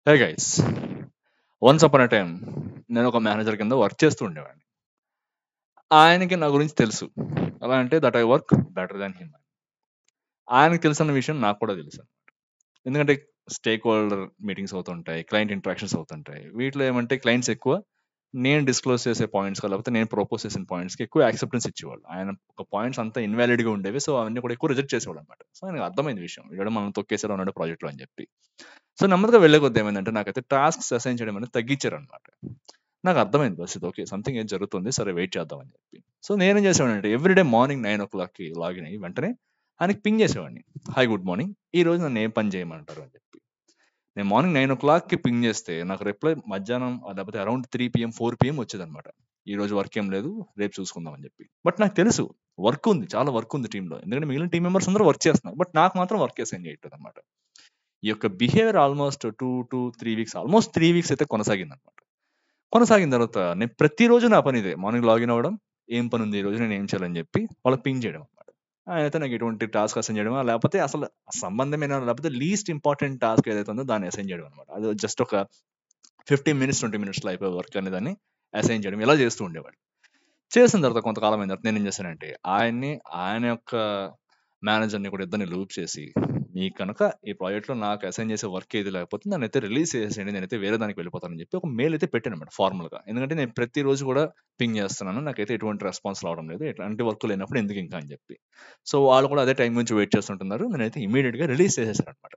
Hey guys, once upon a time నేను ఒక manager కింద వర్క్ చేస్తూ ఉండేవాడిని. ఆయనకి నా గురించి తెలుసు. ఎలా అంటే that I work better than him. ఆయనకి తెలుసన్న విషయం నాకు కూడా తెలుసు. ఎందుకంటే స్టేక్ హోల్డర్ మీటింగ్స్ అవుతుంటాయి, క్లయింట్ ఇంటరాక్షన్స్ అవుతుంటాయి. వీటిలో ఏమంటే క్లయింట్స్ ఎక్కువ నేను డిస్క్లోజ్ చేసే పాయింట్స్ లేకపోతే నేను ప్రపోజ్ చేసిన పాయింట్స్కి ఎక్కువ యాక్సెప్టెన్స్ ఇచ్చేవాళ్ళు. ఆయన ఒక పాయింట్స్ అంతా ఇన్వాలిడ్గా ఉండేవి, సో అవన్నీ కూడా ఎక్కువ రిజెక్ట్ చేసేవాడు అనమాట. సో ఆయనకు అర్థమైంది విషయం, వీడు మనం తొక్కేసాడు ఉన్నాడు ప్రాజెక్ట్లో అని చెప్పి. సో నెమ్మదిగా వెళ్ళే కొద్ది ఏమైందంటే నాకైతే టాస్క్స్ అసైన్ చేయడం అనేది తగ్గించారనమాట. నాకు అర్థమైంది పరిస్థితి. ఓకే, సంథింగ్ ఏం జరుగుతుంది, సరే వెయిట్ చేద్దాం అని చెప్పి. సో నేనేం చేసేవాడిని, ఎవ్రీడే మార్నింగ్ 9 o'clockకి లాగిన్ అయ్యి వెంటనే ఆయనకి పింగ్ చేసేవాడిని. హాయ్, గుడ్ మార్నింగ్, ఈ రోజు నన్ను ఏం పని చేయమంటారు అని చెప్పి. నేను మార్నింగ్ 9 o'clockకి పింగ్ చేస్తే నాకు రిప్లై మధ్యాహ్నం లేకపోతే అరౌండ్ 3 PM 4 PM వచ్చేదనమాట. ఈ రోజు వర్క్ ఏం లేదు, రేపు చూసుకుందాం అని చెప్పి. బట్ నాకు తెలుసు వర్క్ ఉంది, చాలా వర్క్ ఉంది టీంలో, ఎందుకంటే మిగిలిన టీం మెంబర్స్ అందరూ వర్క్ చేస్తున్నారు, బట్ నాకు మాత్రం వర్క్ అసైన్ చేయట్లేదు అనమాట. ఈ యొక్క behaviour almost 2 to 3 weeks, almost 3 weeks అయితే కొనసాగింది అనమాట. కొనసాగిన తర్వాత నేను ప్రతిరోజు నా పని ఇదే, మార్నింగ్ లాగిన్ అవ్వడం, ఏం పని ఉంది ఈ రోజు, నేను ఏం చేయాలని చెప్పి వాళ్ళకి పింగ్ చేయడం అనమాట. అయితే నాకు ఎటువంటి టాస్క్ అసైన్ చేయడం, లేకపోతే అసలు సంబంధమైన లేకపోతే లీస్ట్ ఇంపార్టెంట్ టాస్క్ ఏదైతే ఉందో దాన్ని అసైన్ చేయడం అనమాట. అది జస్ట్ ఒక 15 minutes 20 minutes అయిపోయే వర్క్ అనే దాన్ని అసైన్ చేయడం, ఇలా చేస్తూ ఉండేవాడు. చేసిన తర్వాత కొంతకాలం అయిన తర్వాత నేనేం చేశానంటే, ఆయన యొక్క మేనేజర్‌ని కూడా ఇద్దరిని లూప్ చేసి, మీకు కనుక ఈ ప్రాజెక్ట్‌లో నాకు అసైన్ చేసే వర్క్ ఏది లేకపోతే నన్నైతే రిలీజ్ చేసేయండి. నేనైతే వేరే దానికి వెళ్ళిపోతానని చెప్పి ఒక మెయిల్ అయితే పెట్టానన్నమాట ఫార్మల్‌గా. ఎందుకంటే నేను ప్రతిరోజు కూడా పింగ్ చేస్తున్నాను. నాకైతే ఎటువంటి రెస్పాన్స్ రావడం లేదు. ఎట్లాంటి వర్క్ లేనప్పుడు ఎందుకు ఇంకా అని చెప్పి. సో వాళ్ళు కూడా అదే టైం గురించి వెయిట్ చేస్తుంటున్నారు. నేనైతే ఇమ్మీడియేట్‌గా రిలీజ్ చేసేసానన్నమాట.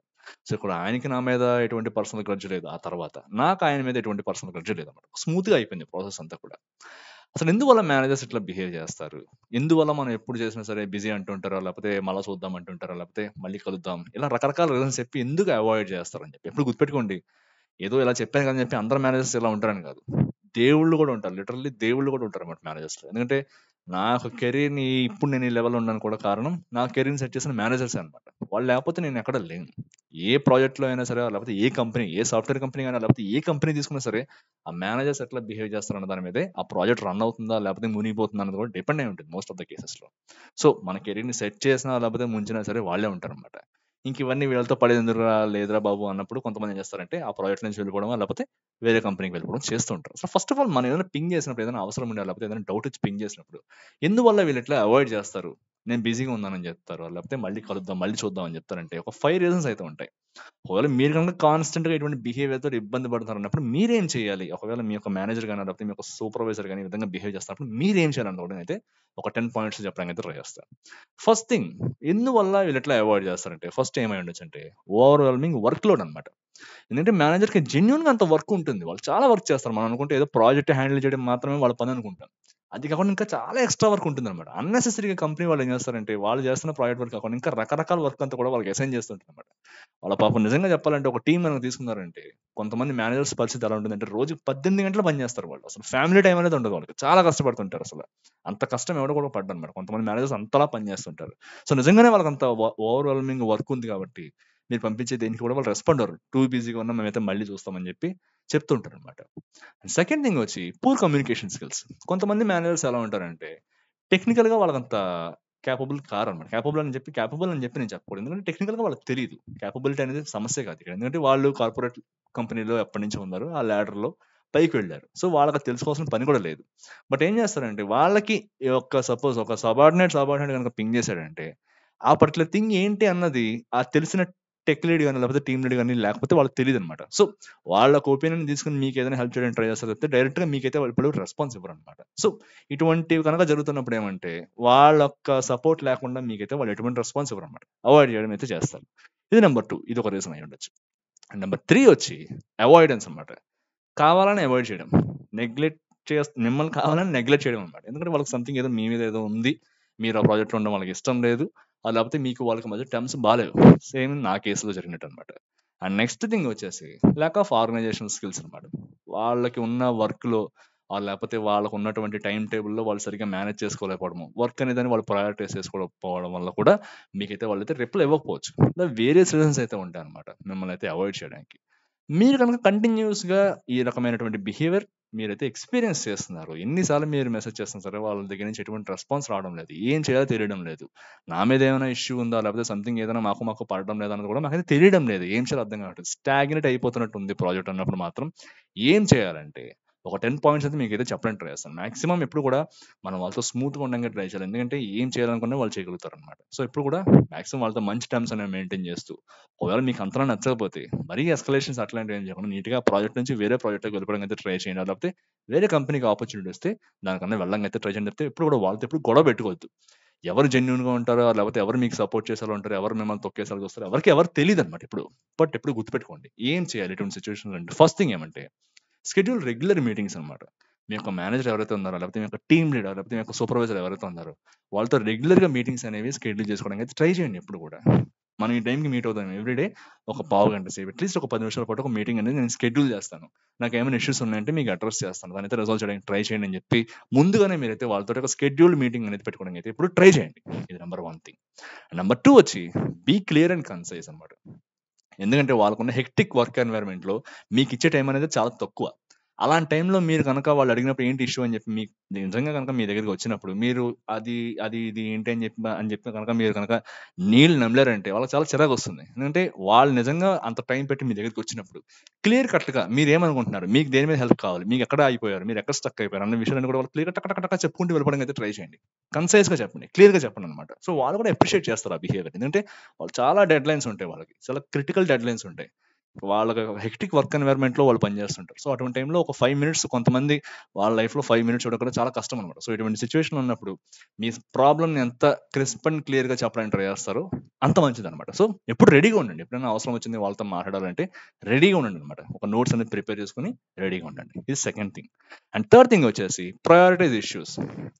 సో ఇక్కడ ఆయనకి నా మీద ఎటువంటి పర్సనల్ గ్రడ్జ్ లేదు. ఆ తర్వాత నాకు ఆయన మీద ఎటువంటి పర్సనల్ గ్రడ్జ్ లేదన్నమాట. స్మూత్‌గా అయిపోయింది ప్రాసెస్ అంతా కూడా. అసలు ఎందువల్ల మేనేజర్స్ ఇట్లా బిహేవ్ చేస్తారు? ఎందువల్ల మనం ఎప్పుడు చేసినా సరే బిజీ అంటుంటారో, లేకపోతే మళ్ళా చూద్దాం అంటుంటారో, లేకపోతే మళ్ళీ కలుద్దాం, ఇలా రకరకాల రీజన్స్ చెప్పి ఎందుకు అవాయిడ్ చేస్తారని చెప్పి. ఎప్పుడు గుర్తుపెట్టుకోండి, ఏదో ఇలా చెప్పాను కదా అని చెప్పి అందరు మేనేజర్స్ ఇలా ఉంటారని కాదు. దేవుళ్ళు కూడా ఉంటారు. లిటరల్లీ దేవుళ్ళు కూడా ఉంటారు అన్నమాట మేనేజర్స్‌లో. ఎందుకంటే నా యొక్క కెరీర్‌ని ఇప్పుడు నేను ఈ లెవెల్‌లో ఉన్నాను కూడా కారణం నా కెరీర్‌ని సెట్ చేసిన మేనేజర్సే అన్నమాట. వాళ్ళు లేకపోతే నేను ఎక్కడ లేను. ఏ ప్రాజెక్ట్‌లో అయినా సరే, లేకపోతే ఏ కంపెనీ, ఏ సాఫ్ట్‌వేర్ కంపెనీ అయినా, లేకపోతే ఏ కంపెనీ తీసుకున్నా సరే, ఆ మేనేజర్స్ ఎట్లా బిహేవ్ చేస్తారన్న దాని మీదే ఆ ప్రాజెక్ట్ రన్ అవుతుందా, లేకపోతే మునిగిపోతుందా అన్నది కూడా డిపెండ్ అయి ఉంటుంది మోస్ట్ ఆఫ్ ద కేసెస్‌లో. సో మన కెరీర్‌ని సెట్ చేసినా, లేకపోతే ముంచినా సరే వాళ్ళే ఉంటారన్నమాట. ఇంక ఇవన్నీ వీళ్ళతో పడేది ఎందుకురా, లేదురా బాబు అన్నప్పుడు కొంతమంది ఏం చేస్తారంటే ఆ ప్రాజెక్ట్ నుంచి వెళ్ళిపోవడం, లేకపోతే వేరే కంపెనీకి వెళ్ళిపోవడం చేస్తూ ఉంటారు. సో ఫస్ట్ ఆఫ్ ఆల్ మనం ఏదైనా పింగ్ చేసినప్పుడు, ఏదైనా అవసరం ఉండాలి, లేకపోతే ఏదైనా డౌట్ వచ్చి పింగ్ చేసినప్పుడు ఎందువల్ల వీళ్ళు ఇట్లా అవాయిడ్ చేస్తారు? నేను బిజీగా ఉన్నానని చెప్తారు, లేకపోతే మళ్ళీ కలుద్దాం, మళ్ళీ చూద్దాం అని చెప్తారంటే ఒక 5 రీజన్స్ అయితే ఉంటాయి. ఒకవేళ మీరు గనుక కాన్స్టెంట్‌గా ఇటువంటి బిహేవియర్‌తో ఇబ్బంది పడుతున్నారన్నప్పుడు మీరేం చేయాలి? ఒకవేళ మీ యొక్క మేనేజర్ గాని, లేకపోతే మీ యొక్క సూపర్వైజర్ గాని ఈ విధంగా బిహేవ్ చేస్తున్నప్పుడు మీరేం చేయాలనుకోవడం ఒక 10 పాయింట్స్ చెప్పడానికి అయితే ట్రై చేస్తా. ఫస్ట్ థింగ్, ఎందువల్ల వీళ్ళు ఇట్లా అవాయిడ్ చేస్తారంటే, ఫస్ట్ ఏమై ఉండొచ్చంటే ఓవర్‌వెల్మింగ్ వర్క్ లోడ్ అన్నమాట. ఎందుకంటే మేనేజర్‌కి జెన్యూన్‌గా అంత వర్క్ ఉంటుంది. వాళ్ళు చాలా వర్క్ చేస్తారు. మనం అనుకుంటే ఏదో ప్రాజెక్ట్ హ్యాండిల్ చేయడం మాత్రమే వాళ్ళ పని అనుకుంటాం. అది కాకుండా ఇంకా చాలా ఎక్స్‌ట్రా వర్క్ ఉంటుందన్నమాట. అన్నెసెసరీగా కంపెనీ వాళ్ళు ఏం చేస్తారంటే, వాళ్ళు చేస్తున్న ప్రాజెక్ట్ వర్క్ కాకుండా ఇంకా రకరకాల వర్క్ అంతా కూడా వాళ్ళకి అసైన్ చేస్తుంటారన్నమాట. వాళ్ళ పాపం నిజంగా చెప్పాలంటే ఒక టీమ్ గనుక తీసుకున్నారంటే, కొంతమంది మేనేజర్స్ పరిస్థితి ఎలా ఉంటుందంటే రోజుకి 18 గంటలు పని చేస్తారు వాళ్ళు. అసలు ఫ్యామిలీ టైమ్ అనేది ఉండదు వాళ్ళకి. చాలా కష్టపడుతుంటారు అసలు. అంత కష్టం ఎవడు కూడా పడ్డన్నమాట. కొంతమంది మేనేజర్స్ అంతలా పని చేస్తుంటారు. సో నిజంగానే వాళ్ళకంత ఓవర్‌వెల్మింగ్ వర్క్ ఉంది కాబట్టి, మీరు పంపించే దేనికి కూడా వాళ్ళు రెస్పాండ్ అవ్వరు. టూ బిజీగా ఉన్నాం, మేమైతే మళ్ళీ చూస్తామని చెప్పి చెప్తుంటారన్నమాట. సెకండ్ థింగ్ వచ్చి పూర్ కమ్యూనికేషన్ స్కిల్స్. కొంతమంది మేనేజర్స్ ఎలా ఉంటారంటే, టెక్నికల్‌గా వాళ్ళకంత కేపబుల్ కారన్నమాట. కేపబుల్ అని చెప్పి నేను చెప్పకూడదు. ఎందుకంటే టెక్నికల్‌గా వాళ్ళకి తెలీదు. కేపబిలిటీ అనేది సమస్య కాదు ఇక్కడ. ఎందుకంటే వాళ్ళు కార్పొరేట్ కంపెనీలో ఎప్పటినుంచో ఉన్నారు. ఆ లాడర్‌లో పైకి వెళ్లారు. సో వాళ్ళకి తెలుసుకోవాల్సిన పని కూడా లేదు. బట్ ఏం చేస్తారంటే, వాళ్ళకి ఈ యొక్క సపోజ్ ఒక సబార్డినేట్ గనుక పింగ్ చేసాడంటే, ఆ పర్టిక్యులర్ థింగ్ ఏంటి అన్నది ఆ తెలిసిన టెక్ లీడ్ గాని, లేకపోతే టీమ్ లీడ్ గాని లేకపోతే వాళ్ళకి తెలీదన్నమాట. సో వాళ్ళ ఒపీనియన్ తీసుకొని మీకేదైనా హెల్ప్ చేయడానికి ట్రై చేస్తారు తప్పితే డైరెక్ట్‌గా మీకైతే వాళ్ళు ఇప్పుడు రెస్పాన్స్ ఇవ్వరన్నమాట. సో ఇటువంటివి కనుక జరుగుతున్నప్పుడు ఏమంటే, వాళ్ళ యొక్క సపోర్ట్ లేకుండా మీకైతే వాళ్ళు ఎటువంటి రెస్పాన్స్ ఇవ్వరన్నమాట. అవాయిడ్ చేయడం అయితే చేస్తారు. ఇది నంబర్ 2, ఇదొక రీజన్ అయ్యుండొచ్చు. నంబర్ 3 వచ్చి అవాయిడెన్స్ అన్నమాట. కావాలని అవాయిడ్ చేయడం. నెగ్లెక్ట్ మిమ్మల్ని కావాలని నెగ్లెక్ట్ చేయడం అన్నమాట. ఎందుకంటే వాళ్ళకి సంథింగ్ ఏదో మీ మీద ఏదో ఉంది. మీరు ఆ ప్రాజెక్ట్‌లో ఉండడం వాళ్ళకి ఇష్టం లేదు. లేకపోతే మీకు వాళ్ళకి మధ్య టర్మ్స్ బాలేవు. సేమ్ నా కేస్‌లో జరిగినట్టన్నమాట. అండ్ నెక్స్ట్ థింగ్ వచ్చేసి ల్యాక్ ఆఫ్ ఆర్గనైజేషనల్ స్కిల్స్ అన్నమాట. వాళ్ళకి ఉన్న వర్క్‌లో లేకపోతే వాళ్ళకు ఉన్నటువంటి టైమ్ టేబుల్‌లో వాళ్ళు సరిగ్గా మేనేజ్ చేసుకోలేకపోవడము. వర్క్ అనేదాన్ని వాళ్ళు ప్రయారిటైజ్ చేసుకోకపోవడం వల్ల కూడా మీకైతే వాళ్ళైతే రిప్లై ఇవ్వకపోవచ్చు. ఇలా వేరియస్ రీజన్స్ అయితే ఉంటాయన్నమాట మిమ్మల్ని అయితే అవాయిడ్ చేయడానికి. మీరు కనుక కంటిన్యూస్‌గా ఈ రకమైనటువంటి బిహేవియర్ మీరైతే ఎక్స్‌పీరియన్స్ చేస్తున్నారు. ఎన్ని సార్లు మీరు మెసేజ్ చేస్తున్నా సరే, వాళ్ళ దగ్గర నుంచి ఎటువంటి రెస్పాన్స్ రావడం లేదు. ఏం చేయాలో తెలియడం లేదు. నా మీద ఏమైనా ఇష్యూ ఉందా? లేకపోతే సంథింగ్ ఏదైనా మాకు పడడం లేదా అన్నది కూడా నాకైతే తెలియడం లేదు. ఏం చేయాలో అర్థం కావట్లేదు. స్టాగ్నెట్ అయిపోతున్నట్టు ఉంది ప్రాజెక్ట్ అన్నప్పుడు మాత్రం ఏం చేయాలంటే ఒక 10 పాయింట్స్ అయితే మీకైతే చెప్పడానికి ట్రై చేస్తాను. మాక్సిమం ఎప్పుడు కూడా మనం వాళ్ళతో స్మూత్‌గా ఉండడానికి ట్రై చేయాలి. ఎందుకంటే ఏం చేయాలనుకున్నా వాళ్ళు చేయగలుగుతారనమాట. సో, ఎప్పుడు కూడా మాక్సిమం వాళ్ళతో మంచి టర్మ్స్ అనేవి మెయింటైన్ చేస్తూ, ఒకవేళ మీకు అంతలా నచ్చకపోతే మరీ ఎస్కలేషన్స్ అట్లాంటివి ఏం చేయకుండా నీట్‌గా ప్రాజెక్ట్ నుంచి వేరే ప్రాజెక్ట్‌లోకి వెళ్ళిపోవడానికి అయితే ట్రై చేయండి. లేకపోతే వేరే కంపెనీకి ఆపర్చునిటీ వస్తే దానికన్నా వెళ్ళడానికి అయితే ట్రై చేయండి తప్పితే ఎప్పుడు కూడా వాళ్ళతో ఎప్పుడు గొడవ పెట్టుకోవద్దు. ఎవరు జెన్యూన్‌గా ఉంటారో లేకపోతే ఎవరు మీకు సపోర్ట్ చేసేవాళ్ళు ఉంటారో, ఎవరు మిమ్మల్ని తొక్కేసేవాళ్ళు చూస్తారో ఎవరు తెలీదనమాట ఎప్పుడు. బట్ ఎప్పుడు గుర్తుపెట్టుకోండి. ఏం చేయాలి ఇటువంటి సిట్యుయేషన్‌లో అంటే ఫస్ట్ థింగ్ ఏమంటే షెడ్యూల్ రెగ్యులర్ మీటింగ్స్ అనమాట. మీ యొక్క మేనేజర్ ఎవరైతే ఉన్నారో, లేకపోతే మీ యొక్క టీమ్ లీడర్, లేకపోతే మీ యొక్క సూపర్వైజర్ ఎవరైతే ఉన్నారో, వాళ్ళతో రెగ్యులర్‌గా మీటింగ్స్ అనేవి షెడ్యూల్ చేసుకోవడానికి అయితే ట్రై చేయండి ఎప్పుడు కూడా. మనం ఈ టైంకి మీట్ అవుదాం ఎవ్రీడే ఒక పావు గంట సేపు అట్లీస్ట్ ఒక 10 నిమిషాల పాటు ఒక మీటింగ్ అనేది నేను షెడ్యూల్ చేస్తాను. నాకేమైనా ఇష్యూస్ ఉన్నాయంటే మీకు అడ్రెస్ చేస్తాను. దాన్నైతే రిజాల్వ్ చేయడానికి ట్రై చేయండి అని చెప్పి ముందుగానే మీరైతే వాళ్ళతో ఒక షెడ్యూల్డ్ మీటింగ్ అనేది పెట్టుకోవడానికి అయితే ఇప్పుడు ట్రై చేయండి. ఇది నంబర్ 1 థింగ్. నంబర్ 2 వచ్చి బీ క్లియర్ అండ్ కన్సైజ్ అనమాట. ఎందుకంటే వాళ్ళకున్న హెక్టిక్ వర్క్ ఎన్వైర్న్మెంట్‌లో మీకిచ్చే టైం అనేది చాలా తక్కువ. అలాంటి టైంలో మీరు గనక వాళ్ళు అడిగినప్పుడు ఏంటి ఇష్యూ అని చెప్పి మీకు నిజంగా గనక మీ దగ్గరికి వచ్చినప్పుడు మీరు అది, ఇది ఏంటి అని చెప్పి గనక మీరు గనక నీళ్ళు నమిలారంటే వాళ్ళకి చాలా చిరాకొస్తుంది. ఎందుకంటే వాళ్ళు నిజంగా అంత టైం పెట్టి మీ దగ్గరికి వచ్చినప్పుడు క్లియర్ కట్‌గా మీరేమనుకుంటున్నారు? మీకు దేని మీద హెల్ప్ కావాలి? మీరెక్కడ ఆగిపోయారు? మీరెక్కడ స్టక్ అయిపోయారు? అన్న విషయాలన్నీ కూడా వాళ్ళు క్లియర్‌గా టక టక టక చెప్పుకుంటూ వెళ్ళిపోవడానికి అయితే ట్రై చేయండి. కన్సైజ్‌గా చెప్పండి. క్లియర్‌గా చెప్పండనమాట. సో, వాళ్ళు కూడా అప్రిషియేట్ చేస్తారు ఆ బిహేవియర్‌ని. ఎందుకంటే వాళ్ళు చాలా డెడ్‌లైన్స్ ఉంటాయి వాళ్ళకి. చాలా క్రిటికల్ డెడ్‌లైన్స్ ఉంటాయి. వాళ్ళకి హెక్టిక్ వర్క్ ఎన్వైర్న్మెంట్‌లో వాళ్ళు పనిచేస్తుంటారు. సో, అటువంటి టైంలో ఒక 5 మినిట్స్ కొంతమంది వాళ్ళ లైఫ్‌లో 5 మినిట్స్ ఇవ్వడం కూడా చాలా కష్టం అనమాట. సో, ఇటువంటి సిట్యుయేషన్ ఉన్నప్పుడు మీ ప్రాబ్లమ్‌ని ఎంత క్రిస్ప్ అండ్ క్లియర్‌గా చెప్పడానికి ట్రై చేస్తారో అంత మంచిదనమాట. సో, ఎప్పుడు రెడీగా ఉండండి. ఎప్పుడైనా అవసరం వచ్చింది వాళ్ళతో మాట్లాడాలంటే రెడీగా ఉండండనమాట. ఒక నోట్స్ అనేది ప్రిపేర్ చేసుకొని రెడీగా ఉండండి. ఇది second thing. And third thing వచ్చేసి ప్రయారిటైజ్ ఇష్యూస్.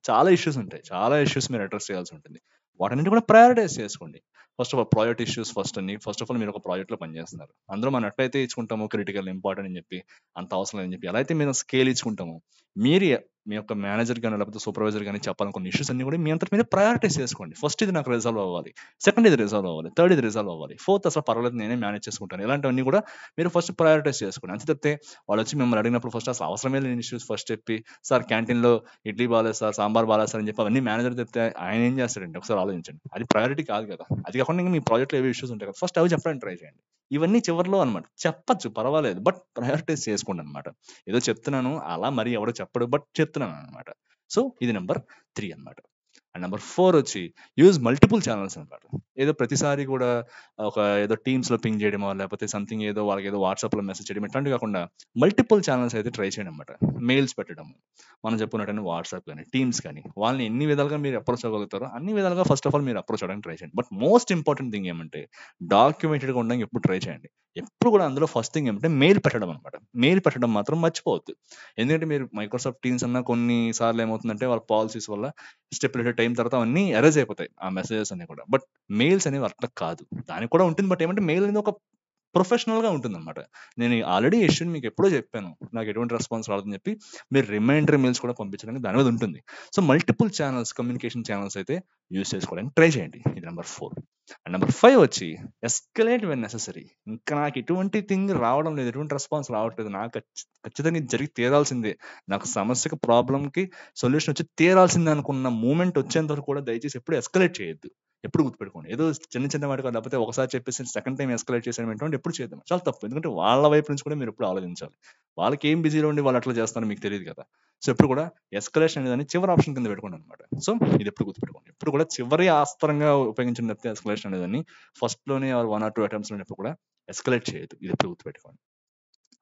చాలా ఇష్యూస్ ఉంటాయి. చాలా ఇష్యూస్ మీరు అడ్రెస్ చేయాల్సి ఉంటుంది. వాటన్నిటిని కూడా ప్రయారిటైజ్ చేసుకోండి. First of all project issues first of all మీరు ఒక ప్రాజెక్ట్‌లో పనిచేస్తున్నారు. అందులో మనం ఎట్లయితే ఇచ్చుకుంటామో క్రిటికల్, ఇంపార్టెంట్ అని చెప్పి, అంత అవసరం లేదని చెప్పి, ఎలా అయితే మేము స్కేల్ ఇచ్చుకుంటామో, మీరు మీ యొక్క మేనేజర్ గాని, లేకపోతే సూపర్వైజర్ గాని చెప్పాలనుకున్న ఇష్యూస్ అన్ని కూడా మీ అంతట మీరే ప్రయారిటైజ్ చేసుకోండి. ఫస్ట్ ఇది నాకు రిజాల్వ్ అవ్వాలి. సెకండ్ ఇది రిజాల్వ్ అవ్వాలి. థర్డ్ ఇది రిజాల్వ్ అవ్వాలి. ఫోర్త్ అసలు పర్వాలేదు నేనే మేనేజ్ చేసుకుంటాను. ఇలాంటివన్నీ కూడా మీరు ఫస్ట్ ప్రయారిటైజ్ చేసుకోండి. అంతే తప్పితే వాళ్ళొచ్చి మిమ్మల్ని అడిగినప్పుడు ఫస్ట్ అసలు అవసరమే లేని ఇష్యూస్ ఫస్ట్ చెప్పి, సార్ క్యాంటీన్‌లో ఇడ్లీ బాలేదు సార్, సాంబార్ బాలేదు సార్ అని చెప్పి అవన్నీ మేనేజర్ చెప్తే ఆయన ఏం చేస్తాడండి? ఒకసారి ఆలోచించండి. అది ప్రయారిటీ కాదు కదా! అది కాకుండా ఇంకా మీ ప్రాజెక్ట్‌లో ఏవో ఇష్యూస్ ఉంటాయి కదా! ఫస్ట్ అవి చెప్పడానికి ట్రై చేయండి. ఇవన్నీ చివర్లో అనమాట. చెప్పచ్చు పర్వాలేదు. బట్ ప్రయారిటైజ్ చేసుకోండనమాట. ఏదో చెప్తున్నాను అలా మరి ఎవడు చెప్పడు. బట్ చెప్తున్నాననమాట. సో, ఇది నంబర్ 3 అనమాట. అండ్ నంబర్ 4 వచ్చి యూజ్ మల్టిపుల్ చానెల్స్ అనమాట. ఏదో ప్రతిసారి కూడా ఏదో టీమ్స్‌లో పింగ్ చేయడమో, లేకపోతే సంథింగ్ ఏదో వాళ్ళకేదో వాట్సాప్‌లో మెసేజ్ చేయడం ఇట్లాంటివి కాకుండా మల్టిపుల్ చానెల్స్ అయితే ట్రై చేయండి అనమాట. మెయిల్స్ పెట్టడం. మనం చెప్పుకున్నట్టయితే వాట్సాప్ గాని, టీమ్స్ కానీ వాళ్ళని ఎన్ని విధాలుగా మీరు అప్రోచ్ అవ్వగలుగుతారో అన్ని విధాలుగా ఫస్ట్ ఆఫ్ ఆల్ మీరు అప్రోచ్ అవ్వడానికి ట్రై చేయండి. బట్ మోస్ట్ ఇంపార్టెంట్ థింగ్ ఏమంటే డాక్యుమెంటెడ్‌గా ఉండడానికి ఎప్పుడు ట్రై చేయండి. ఎప్పుడు కూడా అందులో ఫస్ట్ థింగ్ ఏమంటే మెయిల్ పెట్టడం అనమాట. మెయిల్ పెట్టడం మాత్రం మర్చిపోవద్దు. ఎందుకంటే మీరు మైక్రోసాఫ్ట్ టీమ్స్ అన్నా కొన్ని సార్లు ఏమవుతుందంటే వాళ్ళ పాలిసీస్ వల్ల స్టిప్యులేటెడ్ టైమ్ తర్వాత అవన్నీ ఎరేజ్ అయిపోతాయి. ఆ మెసేజెస్ అన్నీ కూడా. బట్ మెయిల్స్ అనేవి అట్లా కాదు. దానికి కూడా ఉంటుంది. బట్ ఏమంటే మెయిల్ అనేది ఒక ప్రొఫెషనల్‌గా ఉంటుందన్నమాట. నేను ఆల్రెడీ ఈ ఇష్యూని మీకు ఎప్పుడో చెప్పాను. నాకు ఎటువంటి రెస్పాన్స్ రాలేదని చెప్పి మీరు రిమైండర్ మెయిల్స్ కూడా పంపించడానికి దాని మీద ఉంటుంది. So, multiple channels communication channels అయితే యూజ్ చేసుకోవడానికి ట్రై చేయండి. ఇది నంబర్ 4. అండ్ నంబర్ 5 వచ్చి ఎస్కలేట్ వెన్ నెసెసరీ. ఇంకా నాకు ఎటువంటి థింగ్ రావడం లేదు. ఎటువంటి రెస్పాన్స్ రావట్లేదు. నాకు ఖచ్చితంగా ఇది జరిగి తీరాల్సిందే. నాకు సమస్యకి, ప్రాబ్లమ్‌కి సొల్యూషన్ వచ్చి తీరాల్సిందే అనుకున్న మూమెంట్ వచ్చేంత వరకు కూడా దయచేసి ఎప్పుడు ఎస్కలేట్ చేయొద్దు. ఎప్పుడు గుర్తుపెట్టుకోండి. ఏదో చిన్న చిన్న వాటికి లేకపోతే ఒకసారి చెప్పేసి సెకండ్ టైమ్ ఎస్కలేట్ చేసేయడం ఇటువంటివి ఎప్పుడు చేయొద్దు. చాలా తప్పు. ఎందుకంటే వాళ్ళ వైపు నుంచి కూడా మీరు ఎప్పుడు ఆలోచించాలి. వాళ్ళకి ఏం బిజీలో ఉండి వాళ్ళు అట్లా చేస్తారో మీకు తెలీదు కదా! సో, ఎప్పుడు కూడా ఎస్కలేషన్ అనేదాన్ని చివరి ఆప్షన్ కింద పెట్టుకోండనమాట. సో, ఇది ఎప్పుడు గుర్తుపెట్టుకోండి. ఎప్పుడు కూడా చివరి ఆస్త్రంగా ఉపయోగించండి తప్పితే ఎస్కలేషన్ అనేదాన్ని ఫస్ట్‌లోనే ఆర్ 1 ఆర్ 2 అటెంప్ట్స్‌లోనే ఎప్పుడు కూడా ఎస్కలేట్ చేయొద్దు. ఇది ఎప్పుడు గుర్తుపెట్టుకోండి.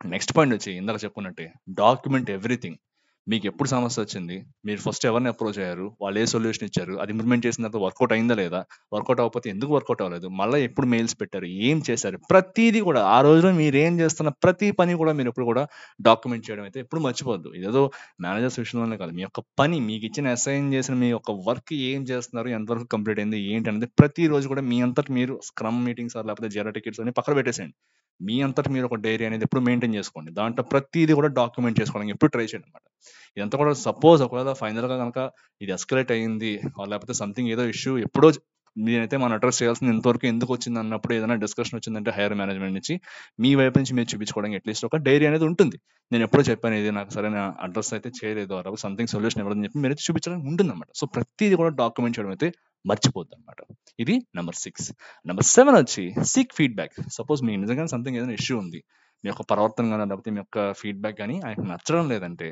నెక్స్ట్ పాయింట్ వచ్చి ఇందాక చెప్పుకున్నట్టే డాక్యుమెంట్ ఎవ్రీథింగ్. మీకెప్పుడు సమస్యొచ్చింది? మీరు ఫస్ట్ ఎవరిని అప్రోచ్ అయ్యారు? వాళ్ళు ఏ సొల్యూషన్ ఇచ్చారు? అది ఇంప్లిమెంట్ చేసిన తర్వాత వర్కౌట్ అయిందా లేదా? వర్కౌట్ అవ్వకపోతే ఎందుకు వర్కౌట్ అవ్వలేదు? మళ్ళా ఎప్పుడు మెయిల్స్ పెట్టారు? ఏం చేశారు? ప్రతీది కూడా ఆ రోజులో మీరేం చేస్తున్న ప్రతి పని కూడా మీరెప్పుడు కూడా డాక్యుమెంట్ చేయడం అయితే ఎప్పుడు మర్చిపోవద్దు. ఇదేదో మేనేజర్స్ విషయంలోనే కాదు. మీ యొక్క పని మీకిచ్చిన అసైన్ చేసిన మీ యొక్క వర్క్ ఏం చేస్తున్నారు? ఎంతవరకు కంప్లీట్ అయింది? ఏంటనేది ప్రతిరోజు కూడా మీ అంతట మీరు స్క్రమ్ మీటింగ్స్ లేకపోతే జిరా టికెట్స్ అన్ని పక్కన పెట్టేసేయండి. మీ అంతట మీరు ఒక డైరీ అనేది ఎప్పుడు మెయింటైన్ చేసుకోండి. దాంట్లో ప్రతీది కూడా డాక్యుమెంట్ చేసుకోవడానికి ఎప్పుడు ట్రై చేయండి అనమాట. ఇదంతా కూడా సపోజ్ ఒకవేళ ఫైనల్‌గా గనక ఇది ఎస్కలేట్ అయింది లేకపోతే సంథింగ్ ఏదో ఇష్యూ ఎప్పుడో నేనైతే మనం అడ్రస్ చేయాల్సింది ఇంతవరకు ఎందుకు వచ్చింది అన్నప్పుడు ఏదైనా డిస్కషన్ వచ్చిందంటే హైయర్ మేనేజ్మెంట్ నుంచి మీ వైపు నుంచి మీరు చూపించుకోవడానికి అట్లీస్ట్ ఒక డైరీ అనేది ఉంటుంది. నేను ఎప్పుడో చెప్పాను, ఇది నాకు సరైన అడ్రస్ అయితే చేయలేదు అలా సంథింగ్ సొల్యూషన్ ఇవ్వదని చెప్పి మీరు చూపించడానికి ఉంటుంది అనమాట. సో ప్రతిదీ కూడా డాక్యుమెంట్ చేయడం అయితే మర్చిపోద్ది అనమాట. ఇది నెంబర్ 6. నెంబర్ 7 వచ్చి సీక్ ఫీడ్బ్యాక్. సపోజ్ మీకు నిజంగా సంథింగ్ ఏదైనా ఇష్యూ ఉంది, మీ యొక్క ప్రవర్తన కానీ లేకపోతే మీ యొక్క ఫీడ్బ్యాక్ కానీ ఆయనకు నచ్చడం లేదంటే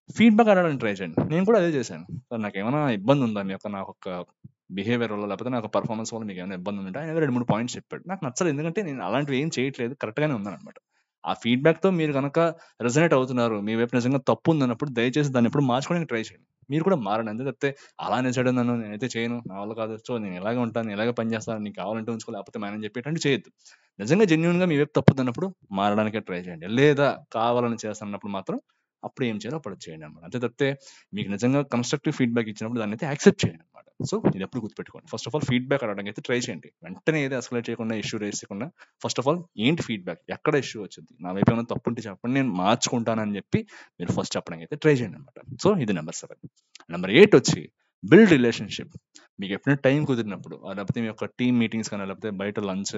ఫీడ్‌బ్యాక్ అడగడానికి ట్రై చేయండి. నేను కూడా అదే చేశాను. సార్ నాకేమైనా ఇబ్బంది ఉందా మీ యొక్క నాకొక బిహేవియర్ వల్ల లేకపోతే నాకు పర్ఫార్మన్స్ వల్ల మీకేమైనా ఇబ్బంది ఉందంటే ఆయన 2, 3 పాయింట్స్ చెప్పాడు. నాకు నచ్చలేదు. ఎందుకంటే నేను అలాంటివి ఏం చేయట్లేదు. కరెక్ట్‌గానే ఉన్నాననమాట. ఆ ఫీడ్‌బ్యాక్‌తో మీరు గనక రెసొనేట్ అవుతున్నారు, మీ వైపు నిజంగా తప్పు ఉందన్నప్పుడు దయచేసి దాన్ని ఎప్పుడు మార్చుకోవడానికి ట్రై చేయండి. మీరు కూడా మారండి. అంతే తప్పితే అలా అనేసాడు నన్ను నేనైతే చేయను. నా వల్ల కాదు. సో నేను ఇలాగే ఉంటాను. ఇలాగే పని చేస్తాను. నీకు కావాలంటే ఉంచుకో లేకపోతే మానేయని చెప్పేటంటే చేయొద్దు. నిజంగా జెన్యూన్‌గా మీ వైపు తప్పుందన్నప్పుడు మారడానికే ట్రై చేయండి. లేదా కావాలని చేస్తున్నప్పుడు మాత్రం అప్పుడు ఏం చేయాలో అప్పుడు చేయండి అనమాట. అంతే తప్పితే మీకు నిజంగా కన్‌స్ట్రక్టివ్ ఫీడ్‌బ్యాక్ ఇచ్చినప్పుడు దాన్నయితే యాక్సెప్ట్ చేయండి అనమాట. సో ఇదెప్పుడు గుర్తుపెట్టుకోండి. ఫస్ట్ ఆఫ్ ఆల్ ఫీడ్‌బ్యాక్ అడగడానికి అయితే ట్రై చేయండి. వెంటనే ఏది ఎస్కలేట్ చేయకుండా, ఇష్యూ రైజ్ చేయకుండా ఫస్ట్ ఆఫ్ ఆల్ ఏంటి ఫీడ్‌బ్యాక్? ఎక్కడ ఇష్యూ వచ్చింది? నా వైపు ఏమైనా తప్పుంటే చెప్పండి. నేను మార్చుకుంటానని చెప్పి మీరు ఫస్ట్ చెప్పడానికి అయితే ట్రై చేయండి అనమాట. సో ఇది నెంబర్ 7. నెంబర్ 8 వచ్చి బిల్డ్ రిలేషన్‌షిప్. మీకు ఎప్పుడైనా టైం కుదిరినప్పుడు లేకపోతే మీ యొక్క టీమ్ మీటింగ్స్ కానీ లేకపోతే బయట లంచ్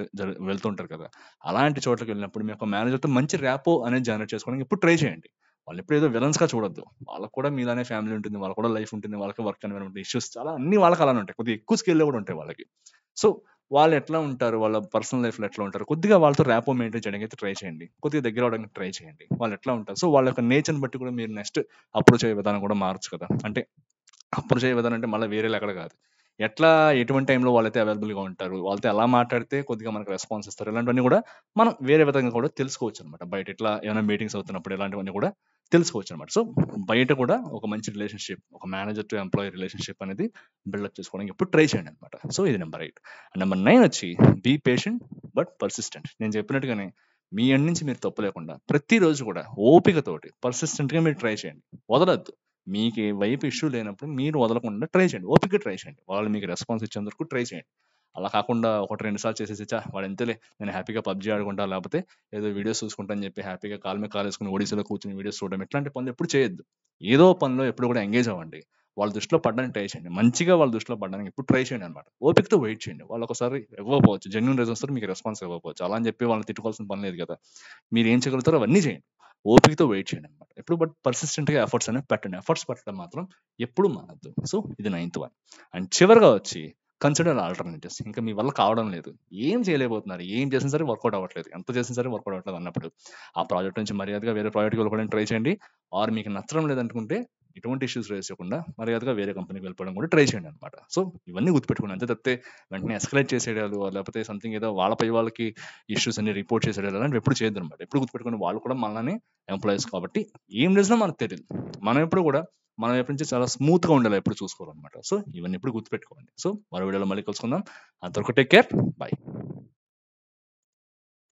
వెళ్తుంటారు కదా! అలాంటి చోట్లకి వెళ్ళినప్పుడు మీ యొక్క మేనేజర్‌తో మంచి ర్యాపో అనేది జనరేట్ చేసుకోవడానికి ఎప్పుడు ట్రై చేయండి. వాళ్ళు ఎప్పుడు ఏదో విలన్స్‌గా చూడొద్దు. వాళ్ళకి కూడా మీలానే ఫ్యామిలీ ఉంటుంది. వాళ్ళకి కూడా లైఫ్ ఉంటుంది. వాళ్ళకి వర్క్ ఎన్విరాన్మెంట్ ఇష్యూస్ చాలా అన్నీ వాళ్ళకి అలానే ఉంటాయి. కొద్దిగా ఎక్కువ స్కేల్‌లో కూడా ఉంటాయి వాళ్ళకి. సో, వాళ్ళు ఎట్లా ఉంటారు? వాళ్ళ పర్సనల్ లైఫ్‌లో ఎట్లా ఉంటారు? కొద్దిగా వాళ్ళతో ర్యాపో మెయింటైన్ చేయడానికి అయితే ట్రై చేయండి. కొద్దిగా దగ్గర అవ్వడానికి ట్రై చేయండి. వాళ్ళు ఎట్లా ఉంటారు? సో, వాళ్ళ యొక్క నేచర్‌ని బట్టి కూడా మీరు నెక్స్ట్ అప్రోచ్ అయ్యే విధానం కూడా మారొచ్చు కదా! అంటే అప్రోచ్ అయ్యే విధానం అంటే మళ్ళా వేరేలా ఎక్కడ కాదు. ఎట్లా ఎటువంటి టైంలో వాళ్ళైతే అవైలబుల్‌గా ఉంటారు. వాళ్ళతో ఎలా మాట్లాడితే కొద్దిగా మనకు రెస్పాన్స్ ఇస్తారు. ఇలాంటివన్నీ కూడా మనం వేరే విధంగా కూడా తెలుసుకోవచ్చనమాట. బయట ఇట్లా ఏమైనా మీటింగ్స్ అవుతున్నప్పుడు ఇలాంటివన్నీ కూడా తెలుసుకోవచ్చనమాట. సో, బయట కూడా ఒక మంచి రిలేషన్‌షిప్, ఒక మేనేజర్ టు ఎంప్లాయీ రిలేషన్‌షిప్ అనేది బిల్డప్ చేసుకోవడానికి ఎప్పుడు ట్రై చేయండనమాట. సో, ఇది నెంబర్ 8. నెంబర్ 9 వచ్చి బీ పేషెంట్ బట్ పర్సిస్టెంట్. నేను చెప్పినట్టుగానే మీ ఎండ్ నుంచి మీరు తప్పు లేకుండా ప్రతిరోజు కూడా ఓపికతోటి పర్సిస్టెంట్‌గా మీరు ట్రై చేయండి. వదలొద్దు. మీకు ఏ వైపు ఇష్యూ లేనప్పుడు మీరు వదలకుండా ట్రై చేయండి. ఓపికగా ట్రై చేయండి. వాళ్ళు మీకు రెస్పాన్స్ ఇచ్చేంత వరకు ట్రై చేయండి. అలా కాకుండా ఒకటి 2 సార్లు చేసేసి వాడు అంతేలే నేను హ్యాపీగా పబ్‌జీ ఆడుకుంటా లేకపోతే ఏదో వీడియోస్ చూసుకుంటా అని చెప్పి హ్యాపీగా కాలు మీద కాలేసుకొని ఒడిశాలో కూర్చొని వీడియోస్ చూడడం ఇట్లాంటి పనులు ఎప్పుడు చేయొద్దు. ఏదో పనిలో ఎప్పుడు కూడా ఎంగేజ్ అవ్వండి. వాళ్ళ దృష్టిలో పడడానికి ట్రై చేయండి. మంచిగా వాళ్ళ దృష్టిలో పడడానికి ఎప్పుడు ట్రై చేయండి అనమాట. ఓపికతో వెయిట్ చేయండి. వాళ్ళు ఒకసారి ఇవ్వకపోవచ్చు. జెన్యూన్ రీజన్స్‌తో మీకు రెస్పాన్స్ ఇవ్వకపోవచ్చు. అలా అని చెప్పి వాళ్ళని తిట్టుకోవాల్సిన పని లేదు కదా! మీరేం చేయగలుగుతారో అవన్నీ చేయండి. ఓపికతో వెయిట్ చేయండి అనమాట. ఎప్పుడు బట్ పర్సిస్టెంట్‌గా ఎఫర్ట్స్ అనేవి పెట్టండి. ఎఫర్ట్స్ పెట్టడం మాత్రం ఎప్పుడు మానొద్దు. సో, ఇది నైన్త్ వన్. అండ్ చివరగా వచ్చి కన్సిడర్ ఆల్టర్‌నేటివ్స్. ఇంకా మీ వల్ల కావడం లేదు. ఏం చేయలేకపోతున్నారు. ఏం చేసినా సరే వర్కౌట్ అవ్వట్లేదు. ఎంత చేసినా సరే వర్కౌట్ అవ్వట్లేదు అన్నప్పుడు ఆ ప్రాజెక్ట్ నుంచి మర్యాదగా వేరే ప్రాజెక్ట్‌కి వెళ్ళిపోవడానికి ట్రై చేయండి. ఆర్ మీకు నచ్చడం లేదనుకుంటే ఎటువంటి ఇష్యూస్ రైజ్ చేయకుండా మర్యాదగా వేరే కంపెనీకి వెళ్ళిపోవడం కూడా ట్రై చేయండి అనమాట. సో, ఇవన్నీ గుర్తుపెట్టుకోండి. అంతే తప్పితే వెంటనే ఎస్కలేట్ చేసేయడాలు లేకపోతే సంథింగ్ ఏదో వాళ్ళ పై వాళ్ళకి ఇష్యూస్ అన్ని రిపోర్ట్ చేసేయడాలు అలాంటివి ఎప్పుడు చేయొద్దనమాట. ఎప్పుడు గుర్తుపెట్టుకోండి వాళ్ళు కూడా మనలానే ఎంప్లాయీస్ కాబట్టి ఏం చేసినా మనకు తెలీదు. మనం ఎప్పుడు కూడా మన వైపు నుంచి చాలా స్మూత్‌గా ఉండేలా ఎప్పుడు చూసుకోవాలనమాట. సో, ఇవన్నీ ఎప్పుడు గుర్తుపెట్టుకోండి. సో, మరో వీడియోలో మళ్ళీ కలుసుకుందాం. అంతవరకు టేక్ కేర్. బై.